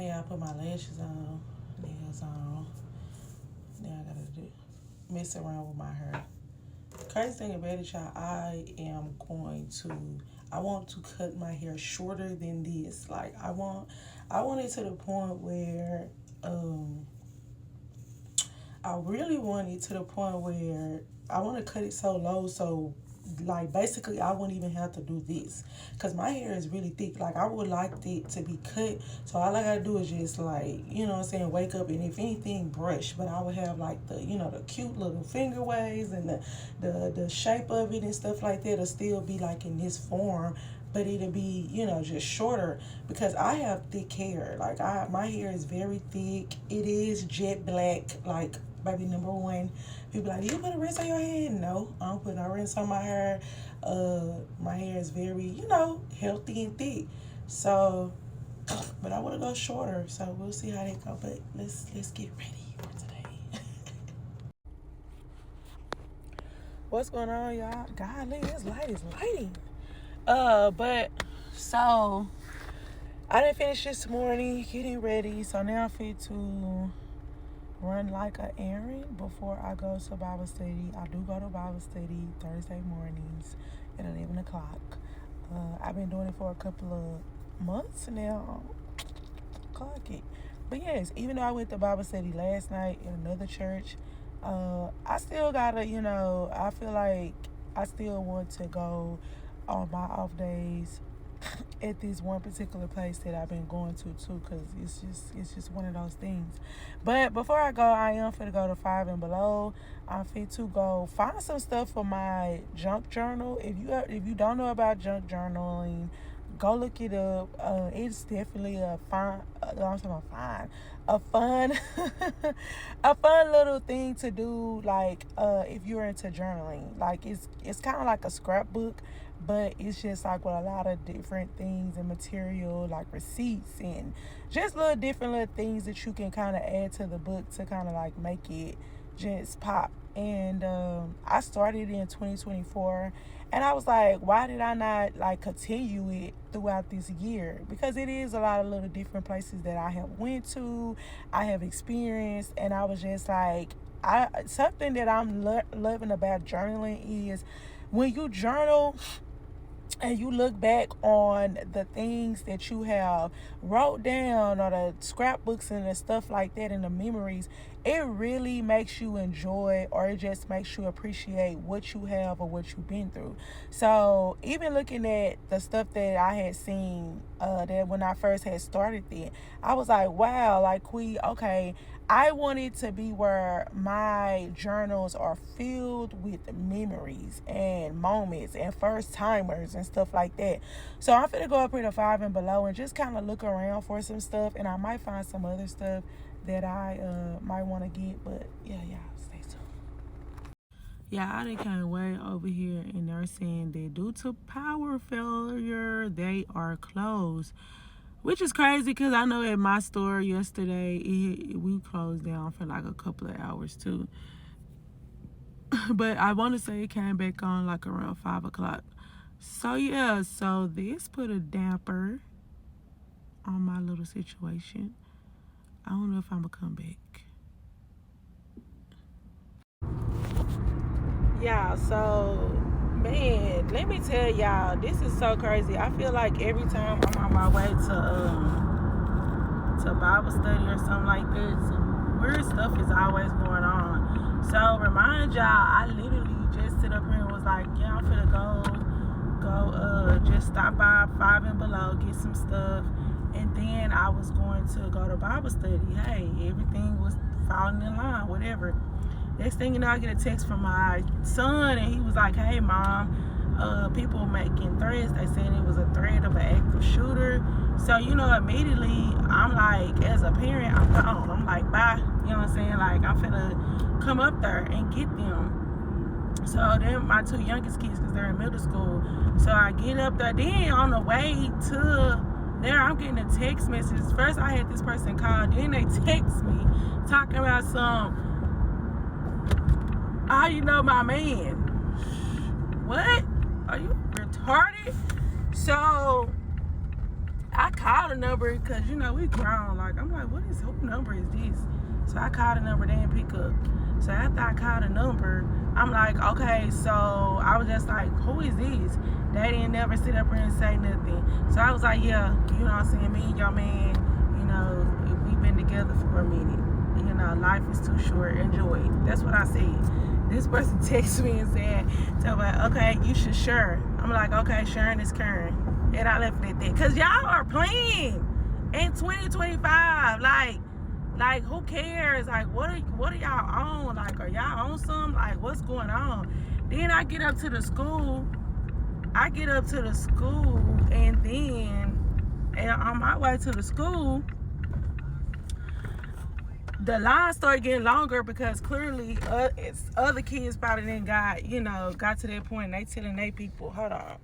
Okay, I put my lashes on, nails on. Now I gotta mess around with my hair. Crazy thing about it, y'all, I want to cut my hair shorter than this. Like I want it to the point where I really want it to the point where I want to cut it so low so like basically I wouldn't even have to do this because my hair is really thick. Like I would like it to be cut, so all I gotta do is just like, you know what I'm saying, wake up and if anything brush, but I would have like the, you know, the cute little finger waves and the shape of it and stuff like that will still be like in this form, but it'll be, you know, just shorter because I have thick hair. Like my hair is very thick. It is jet black, like baby number one. People like, do you put a rinse on your head? No, I don't put no rinse on my hair. My hair is very, you know, healthy and thick. So, but I want to go shorter. So we'll see how that go. But let's get ready for today. What's going on, y'all? Golly, this light is lighting. But so I didn't finish this morning getting ready. So now I'm fit to run like an errand before I go to Bible study. I do go to Bible study Thursday mornings at 11 o'clock. I've been doing it for a couple of months now. Clock it. But yes, even though I went to Bible study last night in another church, I still gotta, you know, I feel like I still want to go on my off days at this one particular place that I've been going to too, because it's just one of those things. But before I go, I am fit to go to 5 and Below. I'm fit to go find some stuff for my junk journal. If you don't know about junk journaling, go look it up. It's definitely a fun a fun a fun little thing to do, like if you're into journaling. Like it's kind of like a scrapbook, but it's just like with a lot of different things and material, like receipts and just different little things that you can kind of add to the book to kind of like make it just pop. And I started in 2024, and I was like, why did I not like continue it throughout this year? Because it is a lot of little different places that I have went to, I have experienced, and I was just like, something that I'm loving about journaling is when you journal and you look back on the things that you have wrote down, or the scrapbooks and the stuff like that, and the memories, it really makes you enjoy, or it just makes you appreciate what you have or what you've been through. So even looking at the stuff that I had seen that when I first had started it, I was like, wow, like okay, I want it to be where my journals are filled with memories and moments and first timers and stuff like that. So I'm finna go up here to 5 and Below and just kind of look around for some stuff, and I might find some other stuff that I might want to get. But yeah, stay tuned. Yeah, I done came way over here, and they're saying that due to power failure, they are closed. Which is crazy because I know at my store yesterday, we closed down for like a couple of hours too. But I want to say it came back on like around 5 o'clock. So yeah, so this put a damper on my little situation. I don't know if I'm going to come back. Yeah, so man, let me tell y'all, this is so crazy. I feel like every time I'm on my way to Bible study or something like that, some weird stuff is always going on. So remind y'all, I literally just sit up here and was like, yeah, I'm finna go just stop by 5 and Below, get some stuff, and then I was going to go to Bible study. Hey, everything was falling in line, whatever. Next thing you know, I get a text from my son, and he was like, hey, Mom, people making threats. They saying it was a threat of an active shooter. So, you know, immediately, I'm like, as a parent, I'm gone. I'm like, bye. You know what I'm saying? Like, I'm finna come up there and get them. So then my two youngest kids, because they're in middle school. So I get up there. Then on the way to there, I'm getting a text message. First, I had this person call. Then they text me talking about how you know my man? What? Are you retarded? So I called a number because, you know, we grown. Like, I'm like, who number is this? So I called a number, they didn't pick up. So after I called a number, I'm like, okay, so I was just like, who is this? They didn't never sit up here and say nothing. So I was like, yeah, you know what I'm saying? Me and your man, you know, we've been together for a minute. You know, life is too short. Enjoy it. That's what I said. This person texted me and said, okay, you should share. I'm like, okay, sharing is current. And I left it at that. Because y'all are playing in 2025. Like, who cares? Like, what are y'all on? Like, are y'all on something? Like, what's going on? Then I get up to the school. And then on my way to the school, the line started getting longer because clearly it's other kids probably didn't got to that point and they telling their people, hold on.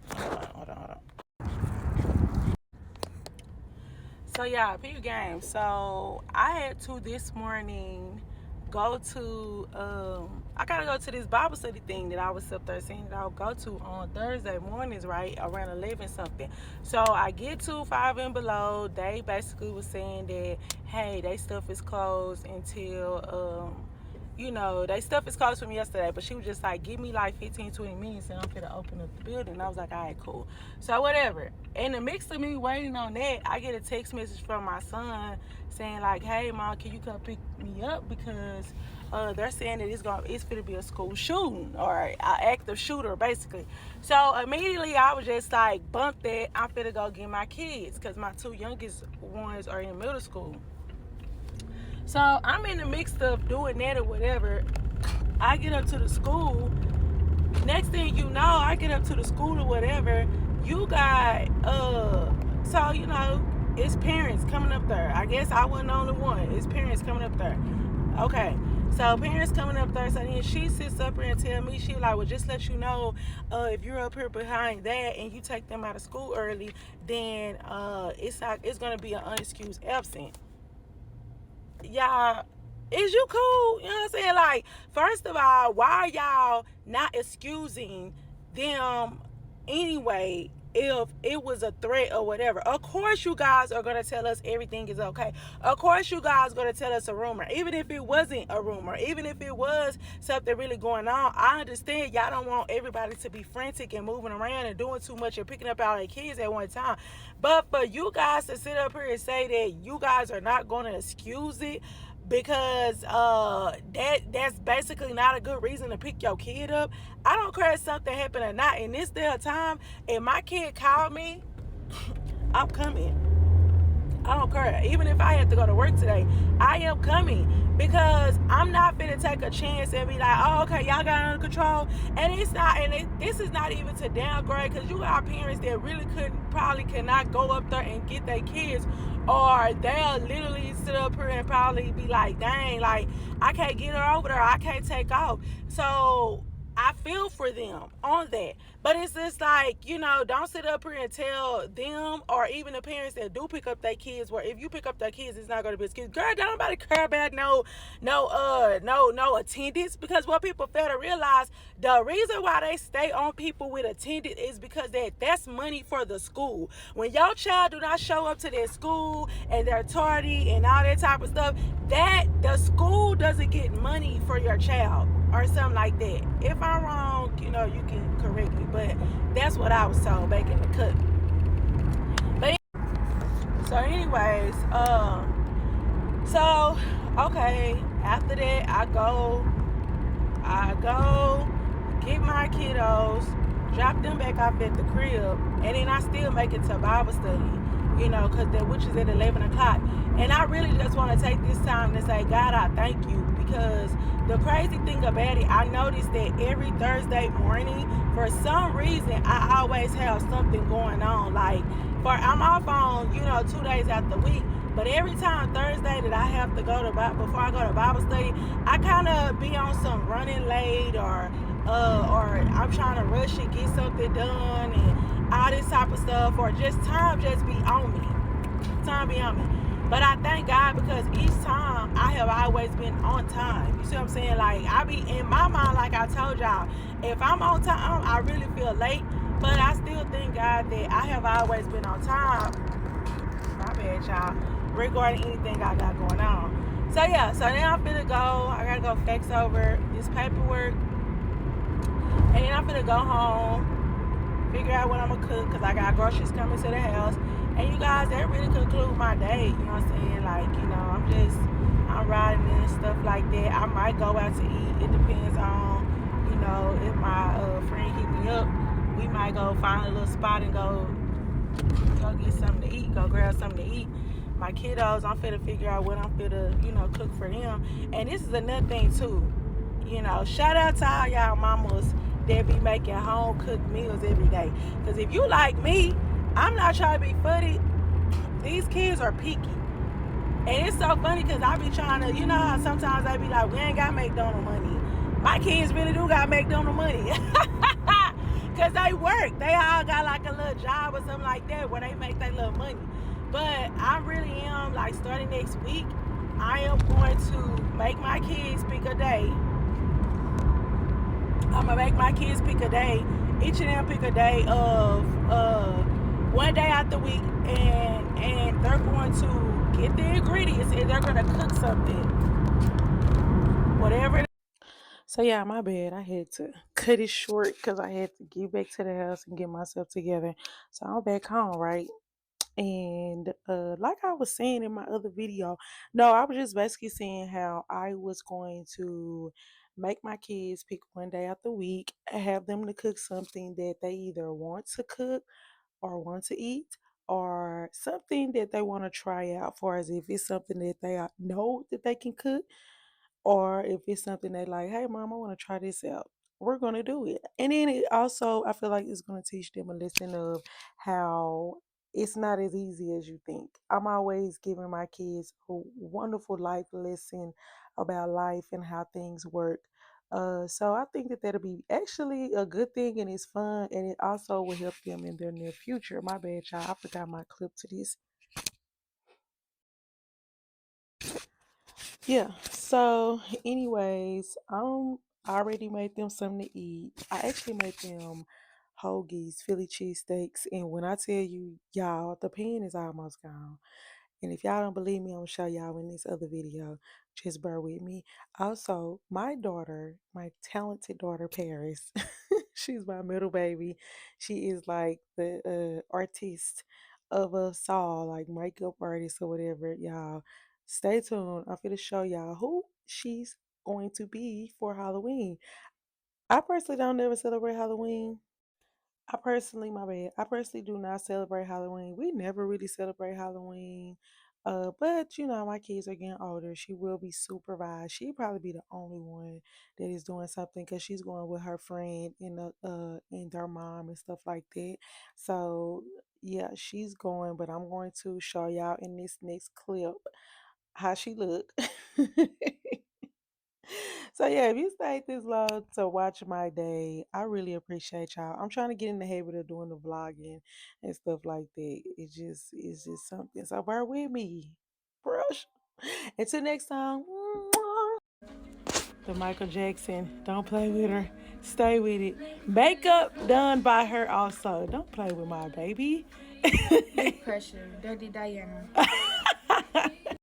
So yeah, peep game. So I had to this morning go to I gotta go to this Bible study thing that I was up there saying that I'll go to on Thursday mornings, right around 11 something. So I get to 5 and below. They basically was saying that, hey, they stuff is closed until they stuff is closed from yesterday, but she was just like, give me like 15-20 minutes and I'm gonna open up the building. And I was like, all right, cool. So whatever. In the mix of me waiting on that, I get a text message from my son saying like, hey mom, can you come pick me up because they're saying that it's gonna be a school shooting or an active shooter basically. So immediately I was just like, bump that, I'm finna go get my kids because my 2 youngest ones are in middle school. So I'm in the mix of doing that or whatever. I get up to the school. Next thing you know, I get up to the school or whatever. You got, it's parents coming up there. I guess I wasn't the only one. It's parents coming up there. Okay. So parents coming up there. So then she sits up here and tell me, she like, well, just let you know, if you're up here behind that and you take them out of school early, then it's going to be an unexcused absent. Y'all, is you cool? You know what I'm saying? Like, first of all, why are y'all not excusing them anyway if it was a threat or whatever? Of course you guys are going to tell us everything is okay. Of course you guys are going to tell us a rumor. Even if it wasn't a rumor, even if it was something really going on, I understand y'all don't want everybody to be frantic and moving around and doing too much and picking up all their kids at one time. But for you guys to sit up here and say that you guys are not going to excuse it because that's basically not a good reason to pick your kid up. I don't care if something happened or not. In this day of time, if my kid called me, I'm coming. I don't care. Even if I have to go to work today, I am coming because I'm not finna take a chance and be like, oh, okay, y'all got it under control. And it's not, this is not even to downgrade because you got parents that really probably cannot go up there and get their kids, or they'll literally sit up here and probably be like, dang, like, I can't get her over there. I can't take off. So I feel for them on that. But it's just like, don't sit up here and tell them or even the parents that do pick up their kids, where if you pick up their kids, it's not going to be an excuse. Girl, don't nobody care about no attendance, because what people fail to realize, the reason why they stay on people with attendance is because that's money for the school. When your child do not show up to their school and they're tardy and all that type of stuff, that the school doesn't get money for your child or something like that. If I'm wrong, you can correct me, but that's what I was told back in the cut. But so anyways, okay, after that I go get my kiddos, drop them back off at the crib, and then I still make it to Bible study, which is at 11 o'clock. And I really just want to take this time to say, God, I thank you, because the crazy thing about it, I noticed that every Thursday morning, for some reason, I always have something going on. Like, I'm off on, 2 days out the week, but every time Thursday that I have to before I go to Bible study, I kind of be on some running late or I'm trying to rush and get something done and all this type of stuff, or just time just be on me. Time be on me. But I thank God, because each time I have always been on time. You see what I'm saying? Like, I be in my mind, like I told y'all, if I'm on time, I really feel late. But I still thank God that I have always been on time. ahead, y'all, regarding anything I got going on. So yeah, so now I'm finna go. I gotta go fax over this paperwork, and then I'm finna go home, figure out what I'm gonna cook, because I got groceries coming to the house. And you guys, that really conclude my day. You know what I'm saying? Like, you know, I'm riding and stuff like that. I might go out to eat. It depends on, you know, if my friend hit me up. We might go find a little spot and go get something to eat, go grab something to eat. My kiddos, I'm finna figure out what I'm finna, you know, cook for them. And this is another thing too. You know, shout out to all y'all mamas that be making home cooked meals every day. Because if you like me, I'm not trying to be funny. These kids are picky. And it's so funny because I be trying to, you know how sometimes they be like, we ain't got McDonald's money. My kids really do got McDonald's money. Because they work. They all got like a little job or something like that where they make their little money. But I really am, like, starting next week, I am going to make my kids pick a day. I'm going to make my kids pick a day. Each of them pick a day of one day out the week, and they're going to get the ingredients and they're going to cook something, whatever. So yeah, my bad, I had to cut it short because I had to get back to the house and get myself together. So I'm back home, right? And like I was saying in my other video, no, I was just basically saying how I was going to make my kids pick one day out the week, have them to cook something that they either want to cook or want to eat, or something that they want to try out, for as if it's something that they know that they can cook, or if it's something they like, hey mom, I want to try this out, we're going to do it. And then it also, I feel like it's going to teach them a lesson of how it's not as easy as you think. I'm always giving my kids a wonderful life lesson about life and how things work. So I think that that'll be actually a good thing, and it's fun, and it also will help them in their near future. My bad, y'all. I forgot my clip to this. Yeah. So, anyways, I already made them something to eat. I actually made them hoagies, Philly cheesesteaks, and when I tell you, y'all, the pan is almost gone. And if y'all don't believe me, I'm gonna show y'all in this other video. Just bear with me. Also, my daughter, my talented daughter, Paris, she's my middle baby. She is like the artist of us all, like makeup artist or whatever, y'all. Stay tuned. I'm gonna show y'all who she's going to be for Halloween. I personally don't never celebrate Halloween. My bad. I personally do not celebrate Halloween. We never really celebrate Halloween. But you know, my kids are getting older. She will be supervised. She'll probably be the only one that is doing something because she's going with her friend and their mom and stuff like that. So yeah, she's going, but I'm going to show y'all in this next clip how she look. So yeah, if you stayed this long to watch my day, I really appreciate y'all. I'm trying to get in the habit of doing the vlogging and stuff like that. It's just something. So bear with me. Brush. Until next time. The Michael Jackson. Don't play with her. Stay with it. Makeup done by her also. Don't play with my baby. Big pressure. Dirty Diana.